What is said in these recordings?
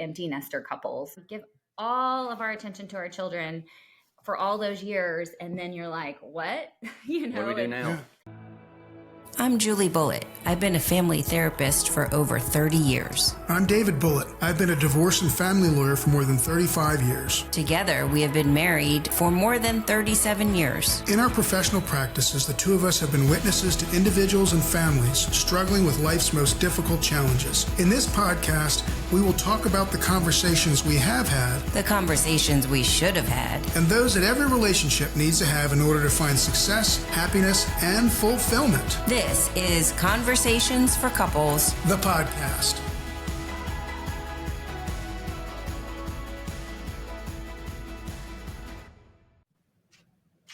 empty nester couples. Give all of our attention to our children for all those years. And then you're like, what? What do we do now? Yeah. I'm Julie Bullitt. I've been a family therapist for over 30 years. I'm David Bullitt. I've been a divorce and family lawyer for more than 35 years. Together, we have been married for more than 37 years. In our professional practices, the two of us have been witnesses to individuals and families struggling with life's most difficult challenges. In this podcast, we will talk about the conversations we have had, The conversations we should have had. and those that every relationship needs to have in order to find success, happiness, and fulfillment. This is Conversations for Couples. The podcast.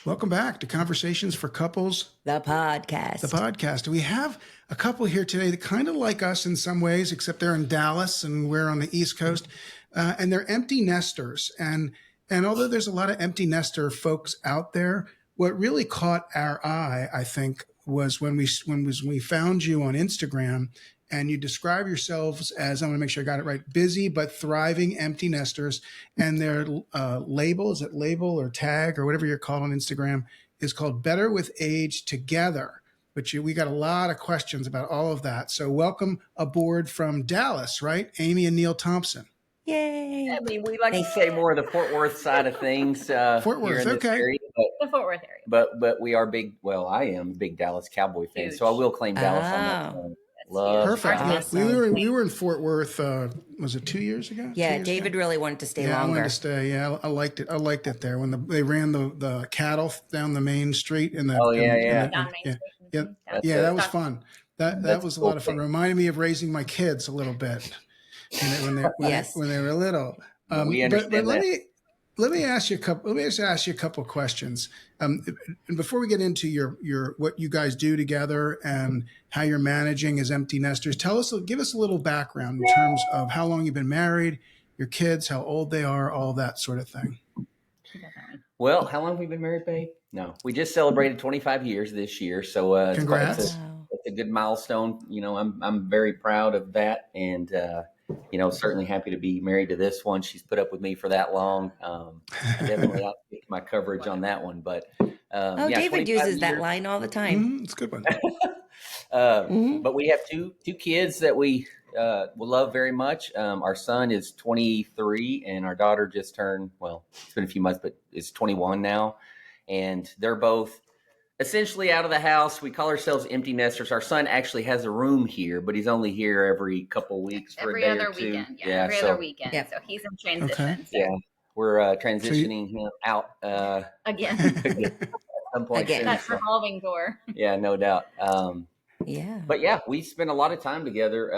Welcome back to Conversations for Couples, The podcast. the podcast. We have a couple here today that kind of like us in some ways, except they're in Dallas and we're on the East Coast, and they're empty nesters. And although there's a lot of empty nester folks out there, what really caught our eye, I think, was when we found you on Instagram, and you describe yourselves as, I'm going to make sure I got it right, busy but thriving empty nesters, and their label, is it label or tag or whatever you're called on Instagram, is called Better with Age Together. But we got a lot of questions about all of that. So welcome aboard from Dallas, right? Amy and Neil Thompson. Yay. I mean, we like to say more of the Fort Worth side of things. Fort Worth, here in this okay. area, The Fort Worth area. but we are big. Well, I am a big Dallas Cowboy fan, Huge. so I will claim Dallas on that Oh. one. That's Love huge. Perfect. Awesome. We were in Fort Worth, was it 2 years ago? 2 Yeah, years David ago? really wanted to stay Yeah, I longer. wanted to stay. Yeah, I liked it. I liked it there when they ran the cattle down the main street in the. Oh, yeah, in the- yeah. Down Main yeah. Street. Yeah. That's Yeah, good. that was fun. That That's was a cool lot of fun. thing. Reminded me of raising my kids a little bit Yes. when they were little. We understand let that. let me ask you a couple. Let me just ask you a couple of questions. And before we get into your what you guys do together and how you're managing as empty nesters, give us a little background in terms of how long you've been married, your kids, how old they are, all that sort of thing. Definitely. Well, how long have we been married, babe? No, we just celebrated 25 years this year, so Congrats. It's a good milestone. You know, I'm very proud of that, and certainly happy to be married to this one. She's put up with me for that long. I definitely outkicked my coverage on that one, but David 25 uses that years. line all the time. It's a good one. But we have two kids that we will love very much. Our son is 23, and our daughter just turned, well, it's been a few months, but is 21 now. And they're both essentially out of the house. We call ourselves empty nesters. Our son actually has a room here, but he's only here every couple weeks for Every a day other or two. weekend. Yeah, every other weekend. Yeah. So he's in transition. Okay. So Yeah, we're transitioning him out again, at some point Again. soon, that so, revolving door. yeah, no doubt. Yeah. But yeah, we spent a lot of time together.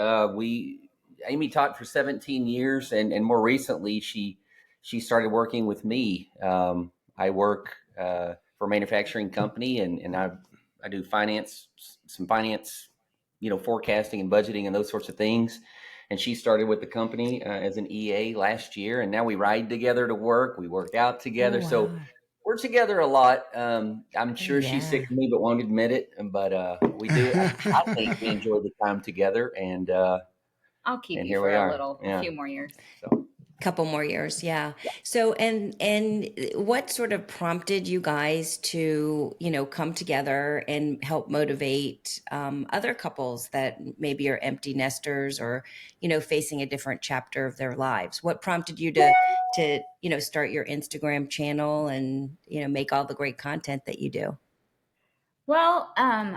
Amy taught for 17 years, and more recently, she started working with me. I work for a manufacturing company, and I do some finance, forecasting and budgeting and those sorts of things. And she started with the company as an EA last year, and now we ride together to work. We work out together, Oh, so wow. we're together a lot. I'm sure she's Yeah. sick of me, but won't admit it. But we do. I think we enjoy the time together, and I'll keep And you here for we are. a Yeah. few more years. so. Couple more years, yeah. So, and what sort of prompted you guys to, come together and help motivate other couples that maybe are empty nesters or, facing a different chapter of their lives? What prompted you to start your Instagram channel and, make all the great content that you do? Well,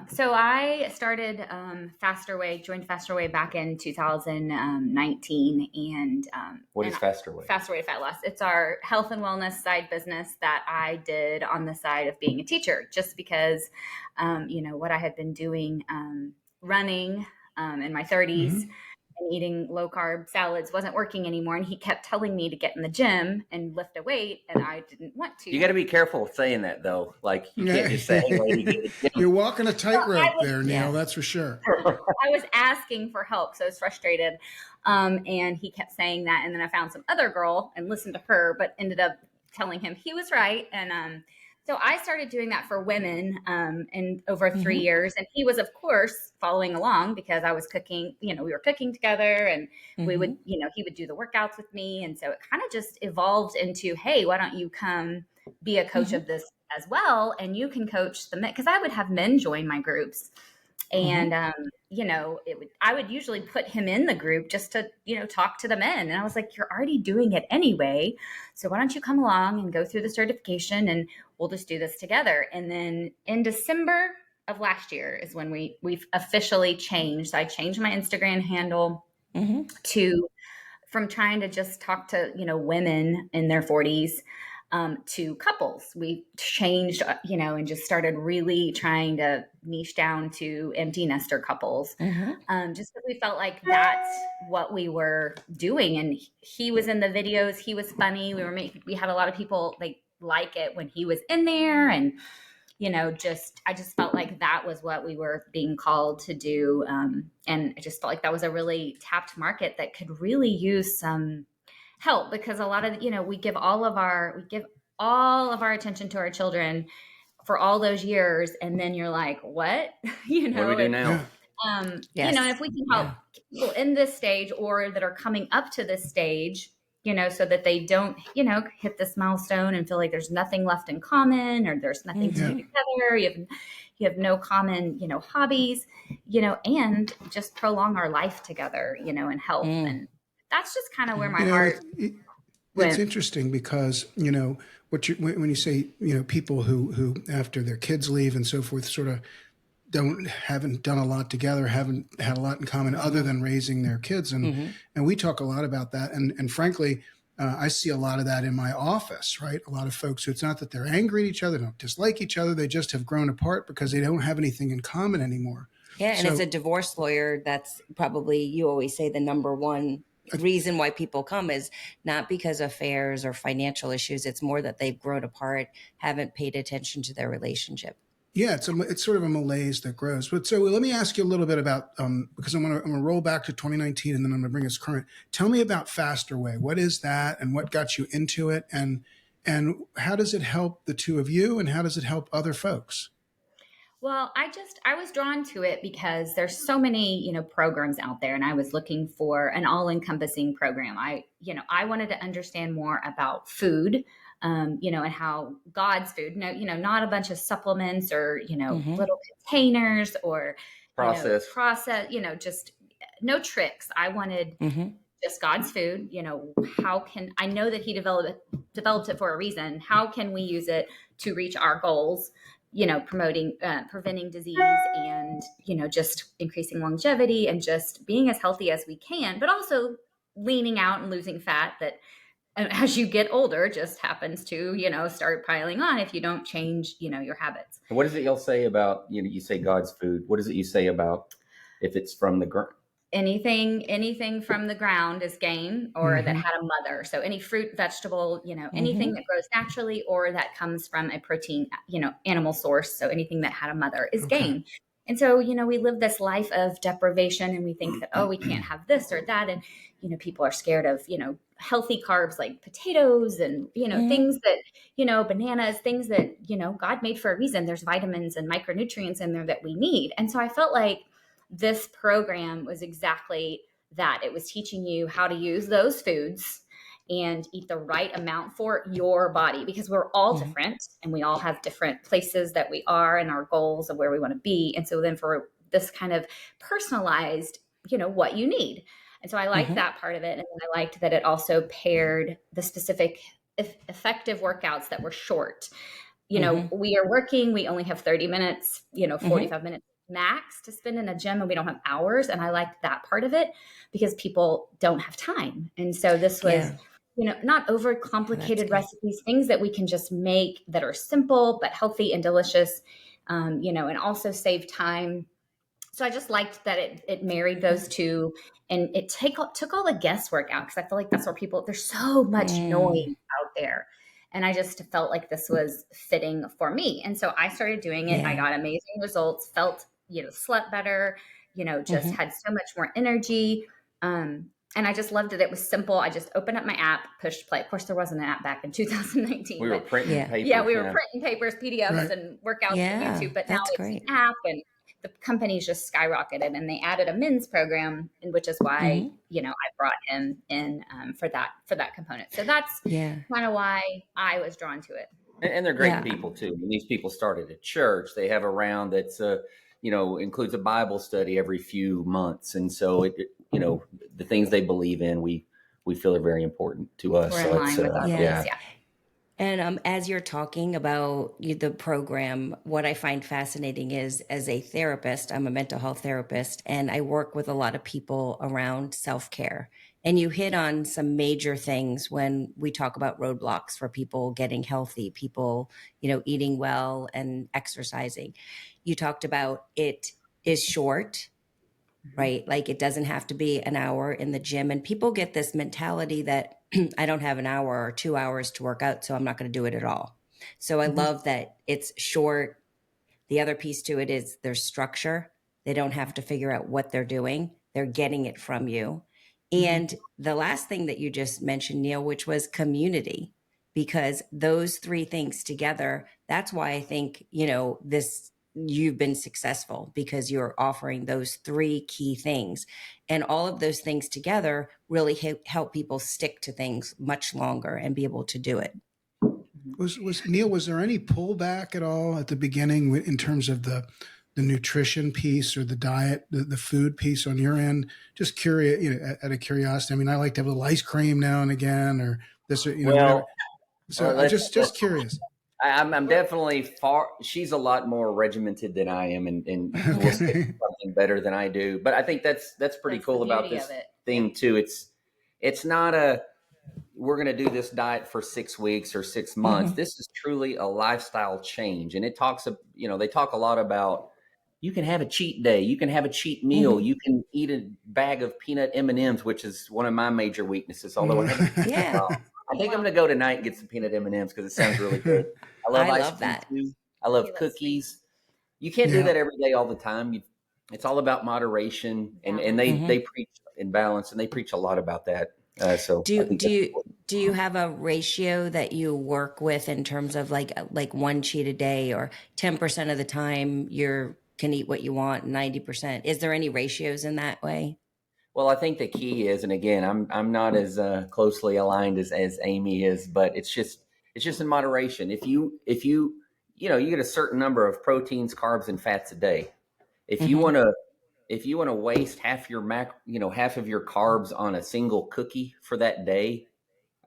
so I started joined Faster Way back in 2019, and What is Faster Way? Faster Way to Fat Loss? It's our health and wellness side business that I did on the side of being a teacher, just because, what I had been doing, running in my 30s. And eating low carb salads wasn't working anymore. And he kept telling me to get in the gym and lift a weight, and I didn't want to. You got to be careful saying that, though. Like, you can't just say, "Hey, lady, get in the gym." You're walking a tightrope there, Neil. Yeah. That's for sure. I was asking for help, so I was frustrated. And he kept saying that. And then I found some other girl and listened to her, but ended up telling him he was right. And So I started doing that for women in over 3 years. Mm-hmm. And he was, of course, following along because I was cooking, we were cooking together and we would, Mm-hmm. he would do the workouts with me. And so it kind of just evolved into, hey, why don't you come be a coach Mm-hmm. of this as well? And you can coach the men, because I would have men join my groups. Mm-hmm. And, I would usually put him in the group just to, talk to the men. And I was like, you're already doing it anyway. So why don't you come along and go through the certification and we'll just do this together. And then in December of last year is when we've officially changed. So I changed my Instagram handle Mm-hmm. to from trying to just talk to, women in their 40s to couples. We changed, and just started really trying to niche down to empty nester couples. Mm-hmm. Just because we felt like that's what we were doing. And he was in the videos. He was funny. We had a lot of people like it when he was in there. And, I just felt like that was what we were being called to do. And I just felt like that was a really tapped market that could really use some help, because a lot of, we give all of our attention to our children for all those years. And then you're like, what, What do we do now? Yeah. Yes. And if we can help people in this stage or that are coming up to this stage, so that they don't, hit this milestone and feel like there's nothing left in common or there's nothing to do together. You have no common, hobbies, and just prolong our life together, and health. And that's just kind of where my heart It's went. interesting because, when you say, people who after their kids leave and so forth, sort of haven't done a lot together, haven't had a lot in common other than raising their kids. And we talk a lot about that. And frankly, I see a lot of that in my office, right? A lot of folks who, it's not that they're angry at each other, don't dislike each other. They just have grown apart because they don't have anything in common anymore. Yeah. And as a divorce lawyer, that's probably, you always say, the number one reason why people come is not because of affairs or financial issues. It's more that they've grown apart, haven't paid attention to their relationship. Yeah, it's sort of a malaise that grows. But so let me ask you a little bit about, because I'm gonna roll back to 2019 and then I'm gonna bring us current. Tell me about Faster Way. What is that, and what got you into it, and how does it help the two of you, and how does it help other folks? Well, I was drawn to it because there's so many, programs out there, and I was looking for an all-encompassing program. I wanted to understand more about food, and how God's food, not a bunch of supplements or, little containers or, Process. just no tricks. I wanted just God's food. How can I know that He developed it for a reason? How can we use it to reach our goals? Preventing disease and, just increasing longevity and just being as healthy as we can, but also leaning out and losing fat that as you get older just happens to, start piling on if you don't change, your habits. And what is it you'll say about, you say God's food? What is it you say about if it's from the ground? Anything from the ground is game, or that had a mother. So any fruit, vegetable, anything that grows naturally or that comes from a protein, animal source. So anything that had a mother is game. And so, we live this life of deprivation and we think that, oh, we can't have this or that. And, people are scared of, healthy carbs like potatoes and, things that, bananas, things that, God made for a reason. There's vitamins and micronutrients in there that we need. And so I felt like this program was exactly that. It was teaching you how to use those foods and eat the right amount for your body, because we're all different and we all have different places that we are and our goals of where we want to be. And so then for this kind of personalized, what you need. And so I liked that part of it. And then I liked that it also paired the specific effective workouts that were short. We are working, we only have 30 minutes, 45 minutes max to spend in a gym, and we don't have hours. And I liked that part of it because people don't have time. And so this was, not over complicated recipes, things that we can just make that are simple, but healthy and delicious, and also save time. So I just liked that it married those two, and it took all the guesswork out, because I feel like that's where there's so much noise out there. And I just felt like this was fitting for me. And so I started doing it. I got amazing results, felt, slept better, just had so much more energy. and I just loved it. It was simple. I just opened up my app, pushed play. Of course, there wasn't an app back in 2019, We were but printing Yeah. papers. yeah, we were printing papers, PDFs, Right. and workouts and Yeah, YouTube. But now that's it's an great. app, and the company's just skyrocketed. And they added a men's program, and which is why Hmm. I brought him in for that component. So that's Yeah. kind of why I was drawn to it. And they're great Yeah. people too. And these people started a church. They have a round that's includes a Bible study every few months, and so the things they believe in, we feel are very important to us. We're in So it's line with our Yeah. beliefs. Yeah. And as you're talking about the program, what I find fascinating is, as a therapist, I'm a mental health therapist, and I work with a lot of people around self-care. And you hit on some major things when we talk about roadblocks for people getting healthy, people, eating well and exercising. You talked about it is short, right? Like it doesn't have to be an hour in the gym. And people get this mentality that I don't have an hour or 2 hours to work out, so I'm not going to do it at all. So I love that it's short. The other piece to it is there's structure. They don't have to figure out what they're doing. They're getting it from you. And the last thing that you just mentioned, Neil, which was community, because those three things together, that's why I think, you've been successful, because you're offering those three key things. And all of those things together really help people stick to things much longer and be able to do it. Was Neil, was there any pullback at all at the beginning in terms of the nutrition piece or the diet, the food piece on your end? Just curious, out of curiosity. I mean, I like to have a little ice cream now and again, or this, or, whatever. Well, So just curious. I'm definitely far. She's a lot more regimented than I am, and will stick to Okay. something better than I do. But I think that's pretty That's cool the about beauty this of it. thing too. It's not we're going to do this diet for 6 weeks or 6 months. Mhm. This is truly a lifestyle change, and it talks. They talk a lot about you can have a cheat day, you can have a cheat meal, Mhm. you can eat a bag of peanut M&Ms, which is one of my major weaknesses. Although I haven't. Yeah, I think I'm going to go tonight and get some peanut M&Ms because it sounds really good. I love I ice love cream that. too. I love He loves sweet. cookies. You can't do Yeah. that every day all the time. It's all about moderation, and they Balance. they Mhm. preach in balance, and they preach a lot about that. So I Do think do that's you important. do you have a ratio that you work with in terms of like one cheat a day, or 10% of the time you can eat what you want, 90%? Is there any ratios in that way? Well, I think the key is, and again, I'm not as closely aligned as Amy is, but it's just in moderation. If you get a certain number of proteins, carbs, and fats a day. If you Hmm. want to if you want to waste half of your carbs on a single cookie for that day,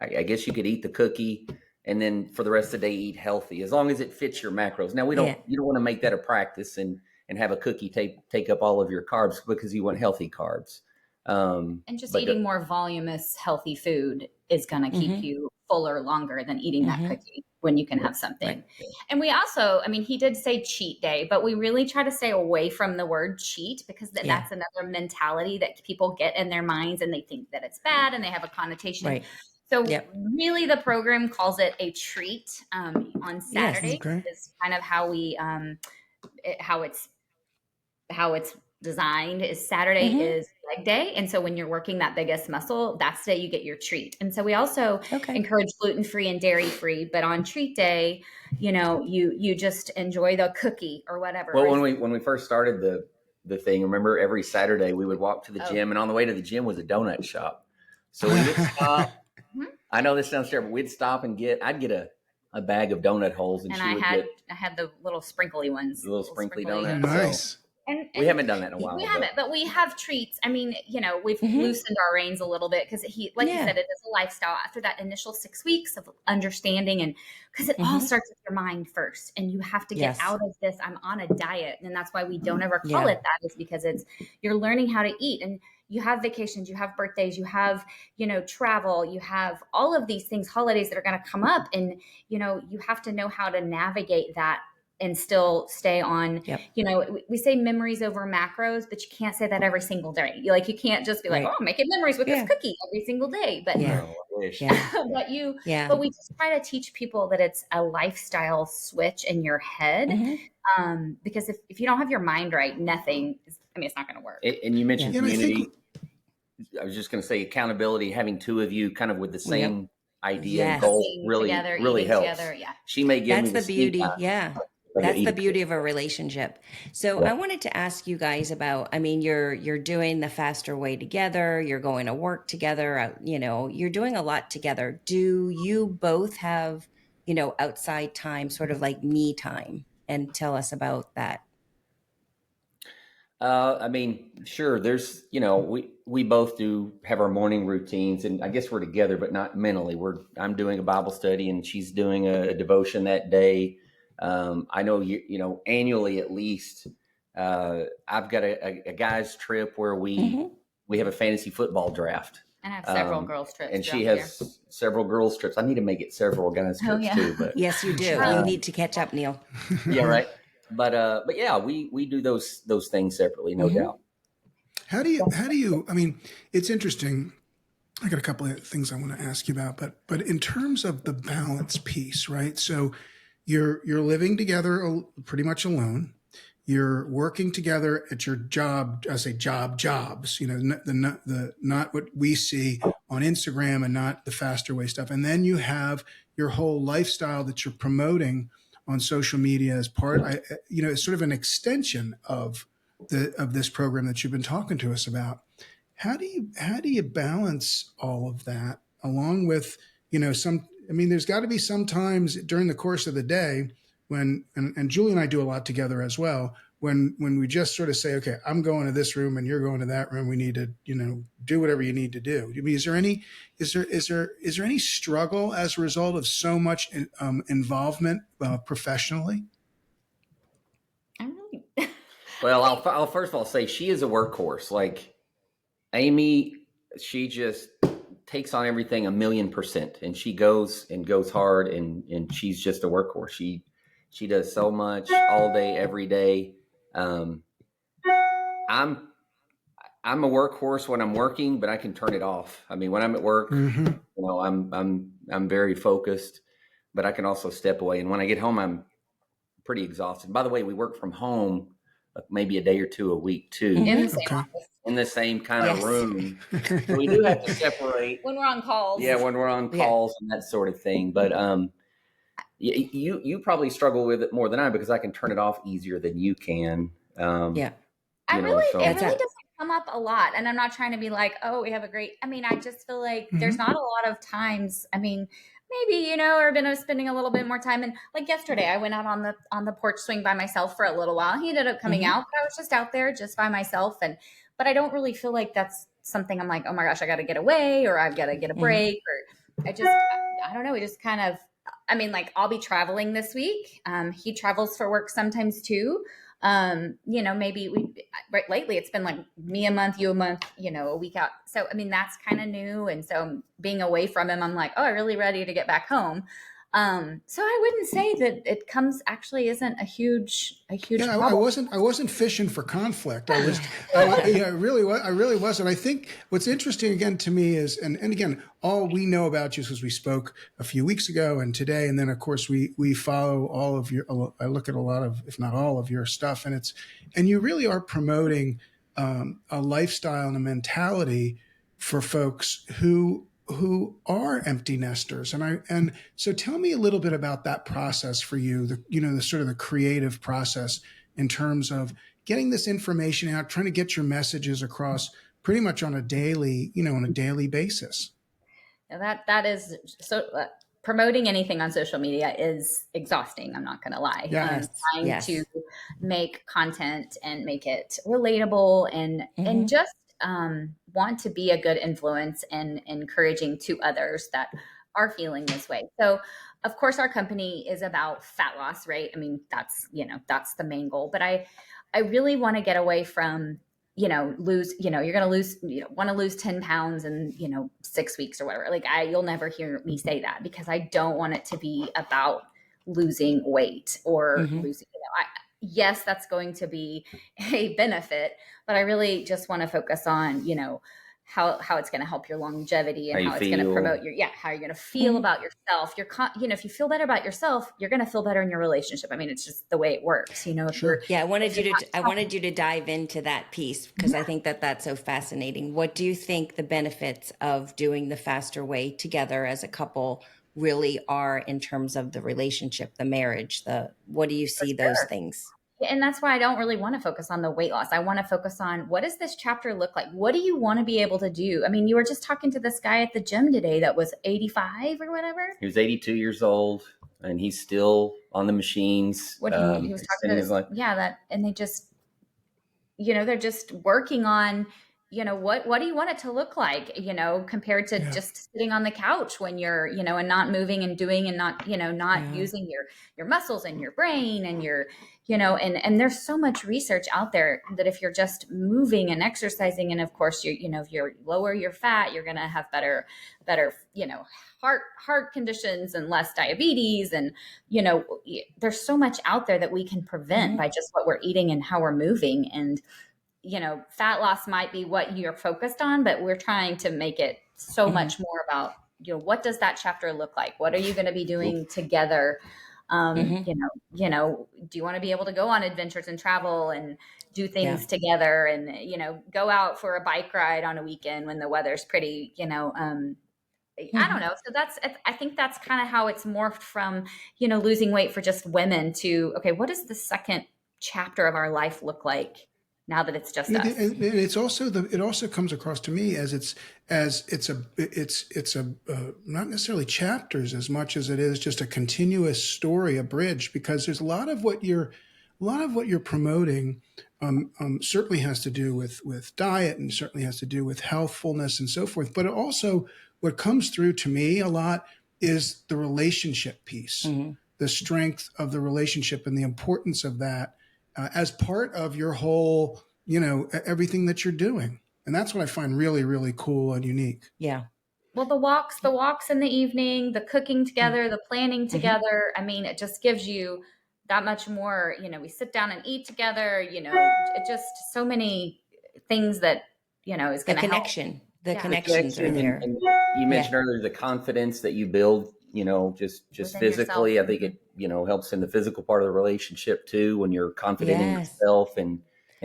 I guess you could eat the cookie and then for the rest of the day eat healthy as long as it fits your macros. Now Yeah. you don't want to make that a practice and have a cookie take up all of your carbs because you want healthy carbs. And just But eating more voluminous, healthy food is going to keep Hmm. you fuller longer than eating that Hmm. cookie when you can yeah, have something. Right. And we also, I mean, he did say cheat day, but we really try to stay away from the word cheat because Yeah. that's another mentality that people get in their minds and they think that it's bad and they have a connotation. Right. So Yep. really the program calls it a treat on Yes. Saturday Okay. is kind of how we, how it's designed is Saturday Hmm. is leg day. And so when you're working that biggest muscle, that's the day you get your treat. And so we also Okay. encourage gluten-free and dairy-free, but on treat day, you just enjoy the cookie or whatever. well, when we first started the thing, remember every Saturday we would walk to the Oh. gym, and on the way to the gym was a donut shop. So we would stop. Mhm. I know this sounds terrible. We'd stop and I'd get a bag of donut holes, and And she I would had get I had the little sprinkly ones. the little sprinkly Oh, donut. So nice. And we haven't done that in a while. we haven't, but we have treats. I mean, we've Hmm. loosened our reins a little bit because like you Yeah. said, it is a lifestyle after that initial 6 weeks of understanding, and because it all Hmm. starts with your mind first, and you have to get Yes. out of this. I'm on a diet, and that's why we don't ever call Yeah. it that. Is because you're learning how to eat, and you have vacations, you have birthdays, you have travel, you have all of these things, holidays that are going to come up, and you have to know how to navigate that and still stay on. Yep. We say memories over macros, but you can't say that every single day. You can't just be like, Right. oh, I'm making memories with Yeah. this cookie every single day. But Yeah. no, I wish. Yeah. Yeah. but we just try to teach people that it's a lifestyle switch in your head. Because if you don't have your mind right, nothing is, I mean, it's not going to work. And you mentioned Yeah. And I think community. I was just going to say accountability, having two of you kind of with the same idea and Yes. goal Being really, together, really eating helps. together. Yeah. She may give me That's the the sneak beauty. time. Yeah. I That's the eat beauty of a relationship. So Yeah. I wanted to ask you guys about, I mean, you're doing the faster way together, you're going to work together, you know, you're doing a lot together. Do you both have, you know, outside time, sort of like me time? And tell us about that. I mean, sure. There's, we both do have our morning routines, and I guess we're together, but not mentally. I'm doing a Bible study, and she's doing a devotion that day. I know annually at least. I've got a guys trip where Mm-hmm. we have a fantasy football draft. And I have several girls trips And she throughout the year. has several girls trips. I need to make it several guys trips yeah. too, but Yes, you do. You need to catch up, Neil. yeah, right. But yeah, we do those things separately, no Mm-hmm. doubt. How do you, I mean, it's interesting. I got a couple of things I want to ask you about, but in terms of the balance piece, right? So you're living together pretty much alone. You're working together at your job. I say jobs, not what we see on Instagram and not the faster way stuff. And then you have your whole lifestyle that you're promoting on social media as part, it's sort of an extension of this program that you've been talking to us about. How do you balance all of that along with, there's got to be some times during the course of the day when, and Julie and I do a lot together as well, when we just sort of say, okay, I'm going to this room and you're going to that room. We need to, do whatever you need to do. I mean, is there any struggle as a result of so much involvement professionally? I'm really. Well, I'll first of all say she is a workhorse. Like Amy, she just takes on everything 1,000,000%, and she goes hard, and she's just a workhorse. She does so much all day, every day. I'm a workhorse when I'm working, but I can turn it off. I mean, when I'm at work, I'm very focused, but I can also step away. And when I get home, I'm pretty exhausted. By the way, we work from home maybe a day or two a week too, In the same office. in the same kind of Yes. room. So we do have to separate When we're on calls. Yeah, when we're on calls and that sort of thing. But you probably struggle with it more than I, because I can turn it off easier than you can. Yeah. It really That's it. doesn't come up a lot. And I'm not trying to be like, oh, we have a great, I just feel like there's not a lot of times. Maybe, or been spending a little bit more time. And like yesterday, I went out on the porch swing by myself for a little while. He ended up coming out, but I was just out there just by myself. But I don't really feel like that's something I'm like, oh my gosh, I got to get away, or I've got to get a break, or I don't know. We just kind of, I'll be traveling this week. He travels for work sometimes too. Maybe lately it's been like me a month, you a month, a week out. So, that's kind of new. And so being away from him, I'm like, oh, I'm really ready to get back home. So I wouldn't say that it isn't a huge Yeah, I wasn't fishing for conflict. I really wasn't. I think what's interesting again to me is, and again, all we know about you is because we spoke a few weeks ago and today, and then of course we follow all of your. I look at a lot of, if not all of your stuff, and you really are promoting a lifestyle and a mentality for folks who are empty nesters. And so tell me a little bit about that process for you, the sort of the creative process in terms of getting this information out, trying to get your messages across pretty much on a daily basis. Now that is so promoting anything on social media is exhausting. I'm not going to lie. Yes. Trying to make content and make it relatable and just want to be a good influence and encouraging to others that are feeling this way. So of course our company is about fat loss, right? That's the main goal, but I really want to get away from, you're going to lose, want to lose 10 pounds in, 6 weeks or whatever. You'll never hear me say that, because I don't want it to be about losing weight or losing, yes, that's going to be a benefit, but I really just want to focus on, how it's going to help your longevity How and you how it's going to feel. promote how you're going to feel about yourself. If you feel better about yourself, you're going to feel better in your relationship. I mean, it's just the way it works. If Sure. Yeah, if you're I not, wanted you to dive into that piece because I think that that's so fascinating. What do you think the benefits of doing the faster way together as a couple really are in terms of the relationship, the marriage, what do you for see those sure. things? And that's why I don't really want to focus on the weight loss. I want to focus on, what does this chapter look like? What do you want to be able to do? I mean, you were just talking to this guy at the gym today that was 85 or whatever. He was 82 years old, and he's still on the machines. What he was talking extending his life. and they just, they're just working on, what do you want it to look like, compared to just sitting on the couch when you're, and not moving and doing and not, not using your muscles and your brain and your, and there's so much research out there that if you're just moving and exercising, and of course if you're lower your fat, you're going to have better, heart conditions and less diabetes. And, there's so much out there that we can prevent by just what we're eating and how we're moving. And, fat loss might be what you're focused on, but we're trying to make it so much more about, what does that chapter look like? What are you going to be doing together? Do you want to be able to go on adventures and travel and do things together and, go out for a bike ride on a weekend when the weather's pretty, I don't know. So I think that's kind of how it's morphed from, losing weight for just women to, okay, what does the second chapter of our life look like now that it's just us? And it's also it also comes across to me as it's not necessarily chapters as much as it is just a continuous story, a bridge, because there's a lot of what you're promoting certainly has to do with diet and certainly has to do with healthfulness and so forth. But it also, what comes through to me a lot is the relationship piece, the strength of the relationship and the importance of that as part of your whole, everything that you're doing. And that's what I find really, really cool and unique. Yeah. Well, the walks in the evening, the cooking together, the planning together. I mean, it just gives you that much more, we sit down and eat together, it just so many things that, is going to help. The connections are there. And you mentioned earlier the confidence that you build, just Within physically. yourself. I think it, helps in the physical part of the relationship too, when you're confident in yourself and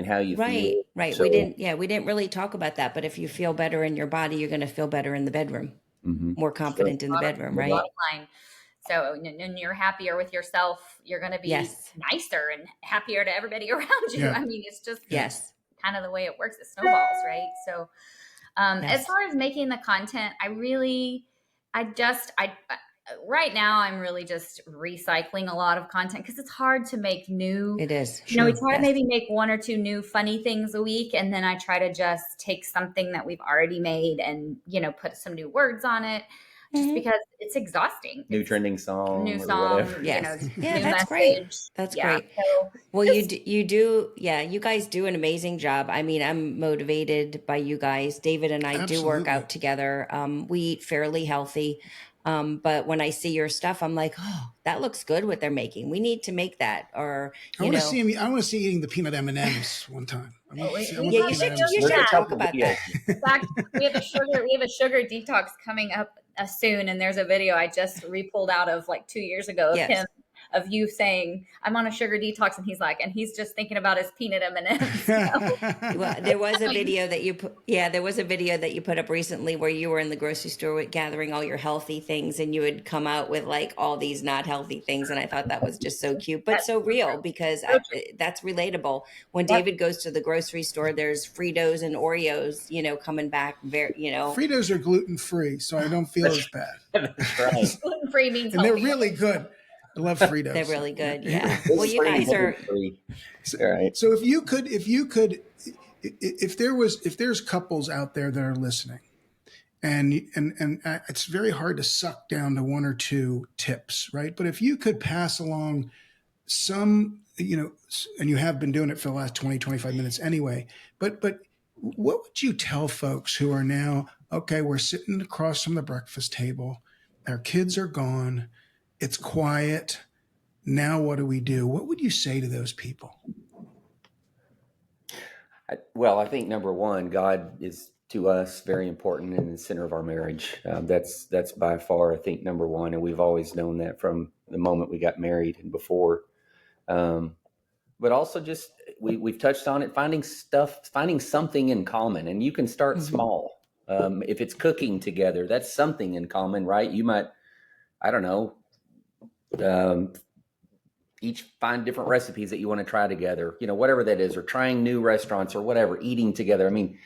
how you feel. Right. So, We didn't really talk about that, but if you feel better in your body, you're going to feel better in the bedroom, more confident in the bedroom, right? Bottom line. So, and you're happier with yourself, you're going to be nicer and happier to everybody around you. I mean, it's just kind of the way it works. It snowballs, right? So, as far as making the content, right now I'm really just recycling a lot of content because it's hard to make new. It is. We try to maybe make one or two new funny things a week. And then I try to just take something that we've already made and, put some new words on it just because it's exhausting. New trending song. New song. Yes. New that's message. great. That's great. So well, you guys do an amazing job. I mean, I'm motivated by you guys. David and I do work out together. We eat fairly healthy. But when I see your stuff, I'm like, oh, that looks good what they're making. We need to make that. Or I want to see eating the peanut M&Ms one time. You should talk about that. In fact, we have a sugar detox coming up soon, and there's a video I just re-pulled out of like 2 years ago of him, of you saying, I'm on a sugar detox, and he's just thinking about his peanut M&Ms. Well, there was a video that you put up recently where you were in the grocery store gathering all your healthy things, and you would come out with like all these not healthy things, and I thought that was just so cute, but so real, because that's relatable. When David goes to the grocery store, there's Fritos and Oreos, coming back. Fritos are gluten-free, so I don't feel as bad. That's right. Gluten-free means and they're really good. I love Fritos. They're really good. Yeah. Well, you guys are. So if there's couples out there that are listening, and it's very hard to suck down to one or two tips, right? But if you could pass along some, and you have been doing it for the last 20, 25 minutes anyway, but what would you tell folks who are now, okay, we're sitting across from the breakfast table, our kids are gone, it's quiet. Now what do we do? What would you say to those people? Well, I think number one, God is to us very important and the center of our marriage. That's by far, I think, number one. And we've always known that from the moment we got married and before. But also just, we've touched on it, finding something in common. And you can start small. If it's cooking together, that's something in common, right? You might, I don't know, each find different recipes that you want to try together, whatever that is, or trying new restaurants or whatever, eating together. I mean,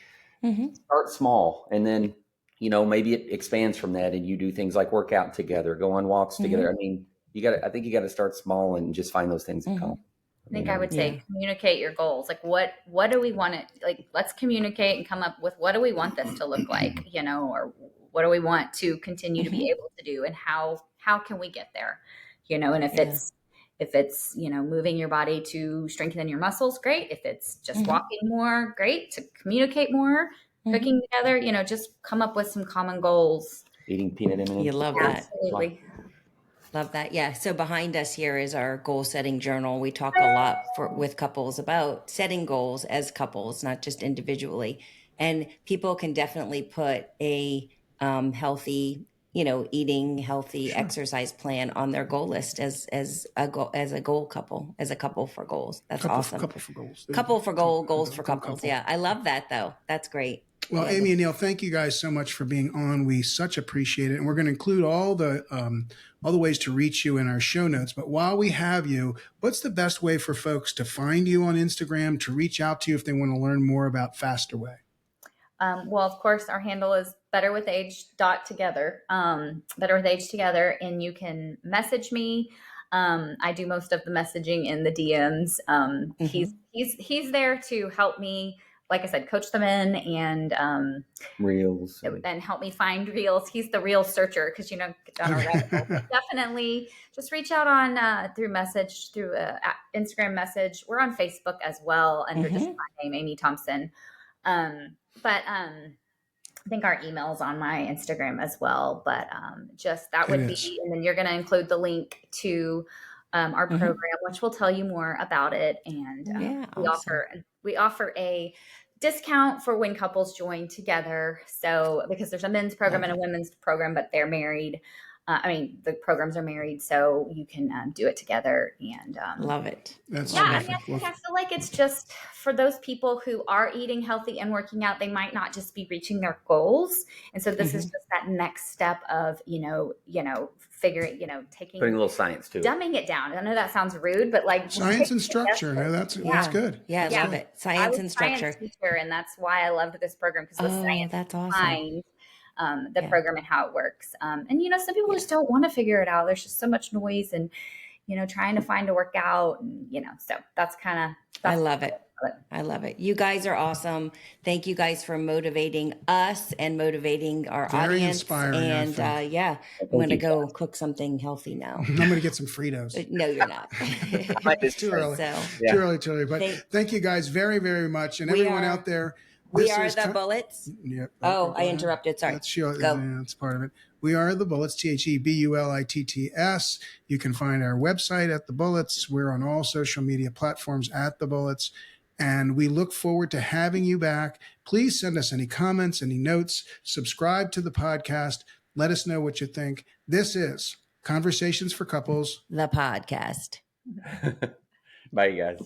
start small, and then, maybe it expands from that, and you do things like work out together, go on walks together. I mean, I think you got to start small and just find those things in common. I think I would say communicate your goals. Like what do we want to, like, let's communicate and come up with, what do we want this to look like, or what do we want to continue to be able to do, and how can we get there, and if it's moving your body to strengthen your muscles, great. If it's just walking more, great. To communicate more, cooking together, just come up with some common goals. Eating peanut M&Ms. You love that. Absolutely. Love that. Yeah. So behind us here is our goal setting journal. We talk a lot with couples about setting goals as couples, not just individually. And people can definitely put a healthy, eating healthy exercise plan on their goal list as a goal couple, as a couple for goals. That's awesome. Couple for goals. Couple for goals for couples. Yeah. I love that though. That's great. Well, Yeah. Amy and Neil, thank you guys so much for being on. We such appreciate it. And we're going to include all the ways to reach you in our show notes. But while we have you, what's the best way for folks to find you on Instagram, to reach out to you if they want to learn more about Faster Way? Well, of course, our handle is betterwithage.together, betterwithage together, and you can message me. I do most of the messaging in the DMs. He's there to help me, like I said, coach them in and Reels and help me find reels. He's the reel searcher because on our website. Definitely just reach out on through Instagram message. We're on Facebook as well under just my name, Amy Thompson. But I think our email's on my Instagram as well. But just that would be, and then you're going to include the link to our program, which will tell you more about it. And we offer a discount for when couples join together. So because there's a men's program and a women's program, but they're married. The programs are married, so you can do it together. And love it. That's I feel like it's just for those people who are eating healthy and working out, they might not just be reaching their goals. And so this is just that next step of, figuring, taking, putting a little science to it, dumbing it down. I know that sounds rude, but like science and structure. No, that's good. Yeah, I love it. Science and structure. Teacher, and that's why I loved this program, because the science that's awesome. behind the program and how it works. And, some people just don't want to figure it out. There's just so much noise and, trying to find a workout and, so that's kind of, I love it. I love it. You guys are awesome. Thank you guys for motivating us and motivating our Very audience. inspiring, And I'm going to go cook something healthy now. I'm going to get some Fritos. No, you're not. It's too early. Too early. But thank you guys very, very much. And everyone out there. We are the Bullets. Yep. Oh, I interrupted. Sorry. That's part of it. We are the Bullets, TheBullits. You can find our website at The Bullets. We're on all social media platforms at The Bullets. And we look forward to having you back. Please send us any comments, any notes. Subscribe to the podcast. Let us know what you think. This is Conversations for Couples, the podcast. Bye, you guys.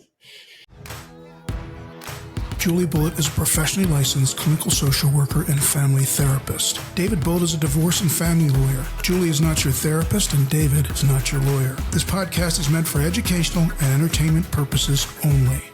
Julie Bullitt is a professionally licensed clinical social worker and family therapist. David Bullitt is a divorce and family lawyer. Julie is not your therapist, and David is not your lawyer. This podcast is meant for educational and entertainment purposes only.